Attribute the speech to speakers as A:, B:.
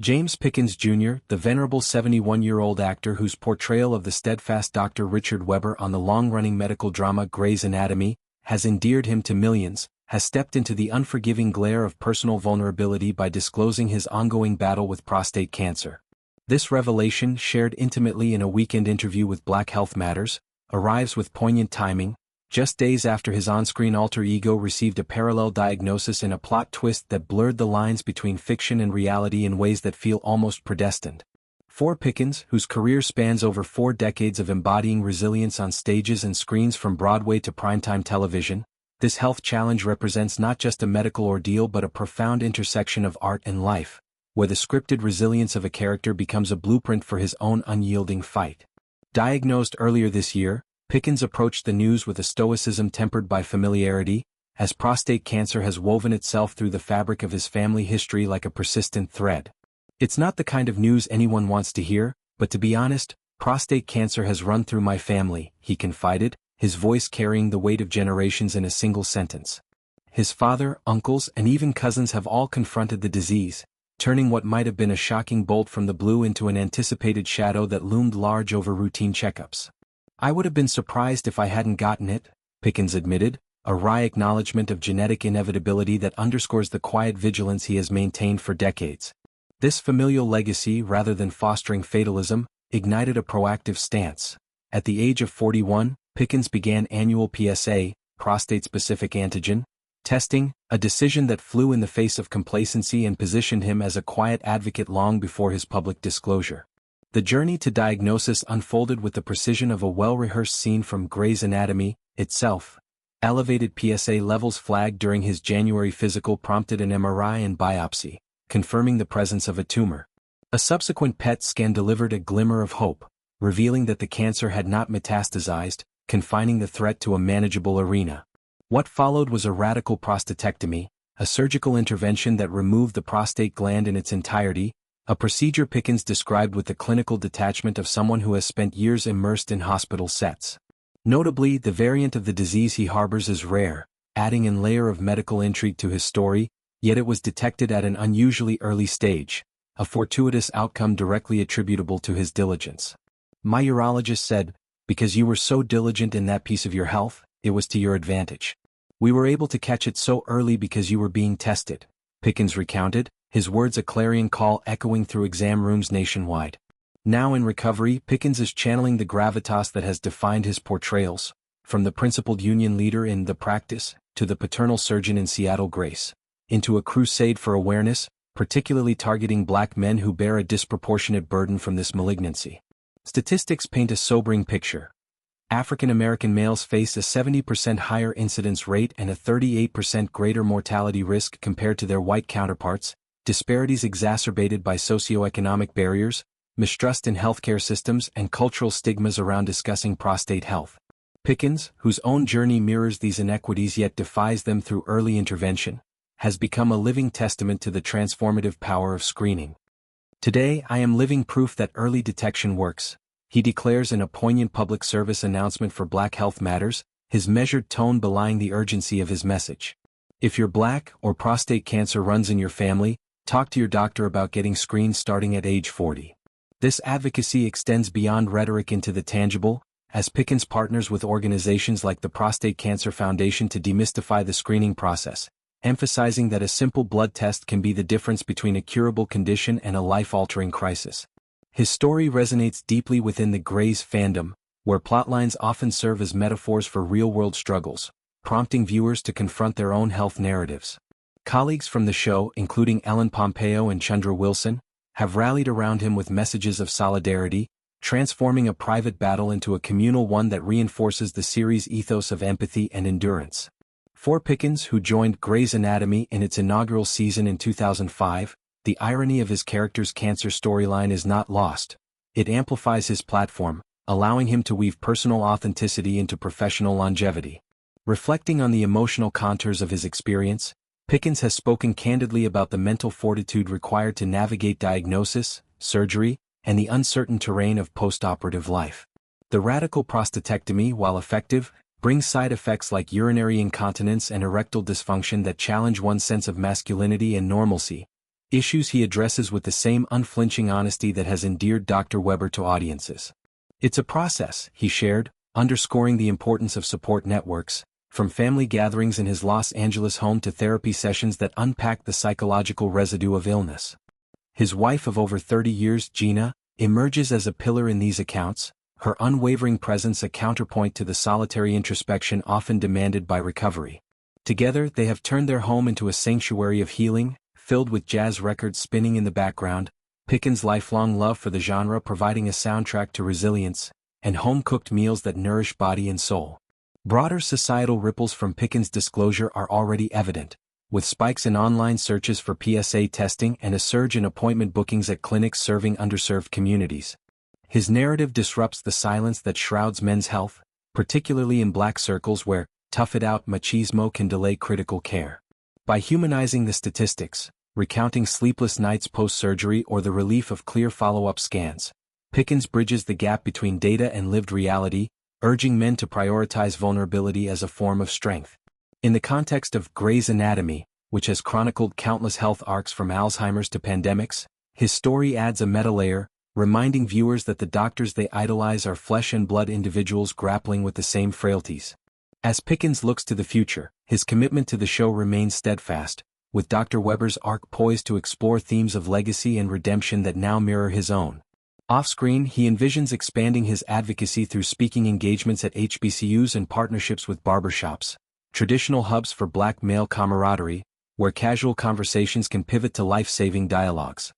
A: James Pickens Jr., the venerable 71-year-old actor whose portrayal of the steadfast Dr. Richard Webber on the long-running medical drama Grey's Anatomy has endeared him to millions, has stepped into the unforgiving glare of personal vulnerability by disclosing his ongoing battle with prostate cancer. This revelation, shared intimately in a weekend interview with Black Health Matters, arrives with poignant timing, just days after his on-screen alter ego received a parallel diagnosis in a plot twist that blurred the lines between fiction and reality in ways that feel almost predestined. For Pickens, whose career spans over 4 decades of embodying resilience on stages and screens from Broadway to primetime television, this health challenge represents not just a medical ordeal but a profound intersection of art and life, where the scripted resilience of a character becomes a blueprint for his own unyielding fight. Diagnosed earlier this year, Pickens approached the news with a stoicism tempered by familiarity, as prostate cancer has woven itself through the fabric of his family history like a persistent thread. "It's not the kind of news anyone wants to hear, but to be honest, prostate cancer has run through my family," he confided, his voice carrying the weight of generations in a single sentence. His father, uncles, and even cousins have all confronted the disease, turning what might have been a shocking bolt from the blue into an anticipated shadow that loomed large over routine checkups. "I would have been surprised if I hadn't gotten it," Pickens admitted, a wry acknowledgement of genetic inevitability that underscores the quiet vigilance he has maintained for decades. This familial legacy, rather than fostering fatalism, ignited a proactive stance. At the age of 41, Pickens began annual PSA, prostate-specific antigen, testing, a decision that flew in the face of complacency and positioned him as a quiet advocate long before his public disclosure. The journey to diagnosis unfolded with the precision of a well-rehearsed scene from Grey's Anatomy itself. Elevated PSA levels flagged during his January physical prompted an MRI and biopsy, confirming the presence of a tumor. A subsequent PET scan delivered a glimmer of hope, revealing that the cancer had not metastasized, confining the threat to a manageable arena. What followed was a radical prostatectomy, a surgical intervention that removed the prostate gland in its entirety, a procedure Pickens described with the clinical detachment of someone who has spent years immersed in hospital sets. Notably, the variant of the disease he harbors is rare, adding an layer of medical intrigue to his story, yet it was detected at an unusually early stage, a fortuitous outcome directly attributable to his diligence. "My urologist said, because you were so diligent in that piece of your health, it was to your advantage. We were able to catch it so early because you were being tested," Pickens recounted, his words a clarion call echoing through exam rooms nationwide. Now in recovery, Pickens is channeling the gravitas that has defined his portrayals, from the principled union leader in The Practice to the paternal surgeon in Seattle Grace, into a crusade for awareness, particularly targeting Black men who bear a disproportionate burden from this malignancy. Statistics paint a sobering picture. African American males face a 70% higher incidence rate and a 38% greater mortality risk compared to their white counterparts, disparities exacerbated by socioeconomic barriers, mistrust in healthcare systems, and cultural stigmas around discussing prostate health. Pickens, whose own journey mirrors these inequities yet defies them through early intervention, has become a living testament to the transformative power of screening. "Today I am living proof that early detection works," he declares in a poignant public service announcement for Black Health Matters, his measured tone belying the urgency of his message. "If you're Black or prostate cancer runs in your family, talk to your doctor about getting screened starting at age 40. This advocacy extends beyond rhetoric into the tangible, as Pickens partners with organizations like the Prostate Cancer Foundation to demystify the screening process, emphasizing that a simple blood test can be the difference between a curable condition and a life-altering crisis. His story resonates deeply within the Grey's fandom, where plotlines often serve as metaphors for real-world struggles, prompting viewers to confront their own health narratives. Colleagues from the show, including Ellen Pompeo and Chandra Wilson, have rallied around him with messages of solidarity, transforming a private battle into a communal one that reinforces the series' ethos of empathy and endurance. For Pickens, who joined Grey's Anatomy in its inaugural season in 2005, the irony of his character's cancer storyline is not lost. It amplifies his platform, allowing him to weave personal authenticity into professional longevity. Reflecting on the emotional contours of his experience, Pickens has spoken candidly about the mental fortitude required to navigate diagnosis, surgery, and the uncertain terrain of post-operative life. The radical prostatectomy, while effective, brings side effects like urinary incontinence and erectile dysfunction that challenge one's sense of masculinity and normalcy. issues he addresses with the same unflinching honesty that has endeared Dr. Weber to audiences. It's a process, he shared, underscoring the importance of support networks, from family gatherings in his Los Angeles home to therapy sessions that unpack the psychological residue of illness. His wife of over 30 years, Gina, emerges as a pillar in these accounts, her unwavering presence a counterpoint to the solitary introspection often demanded by recovery. Together they have turned their home into a sanctuary of healing, filled with jazz records spinning in the background, Pickens' lifelong love for the genre providing a soundtrack to resilience, and home-cooked meals that nourish body and soul. Broader societal ripples from Pickens' disclosure are already evident, with spikes in online searches for PSA testing and a surge in appointment bookings at clinics serving underserved communities. His narrative disrupts the silence that shrouds men's health, particularly in Black circles where tough-it-out machismo can delay critical care. By humanizing the statistics, recounting sleepless nights post-surgery or the relief of clear follow-up scans, Pickens bridges the gap between data and lived reality, urging men to prioritize vulnerability as a form of strength. In the context of Grey's Anatomy, which has chronicled countless health arcs from Alzheimer's to pandemics, his story adds a meta-layer, reminding viewers that the doctors they idolize are flesh-and-blood individuals grappling with the same frailties. As Pickens looks to the future, his commitment to the show remains steadfast, with Dr. Weber's arc poised to explore themes of legacy and redemption that now mirror his own. Off-screen, he envisions expanding his advocacy through speaking engagements at HBCUs and partnerships with barbershops, traditional hubs for Black male camaraderie, where casual conversations can pivot to life-saving dialogues.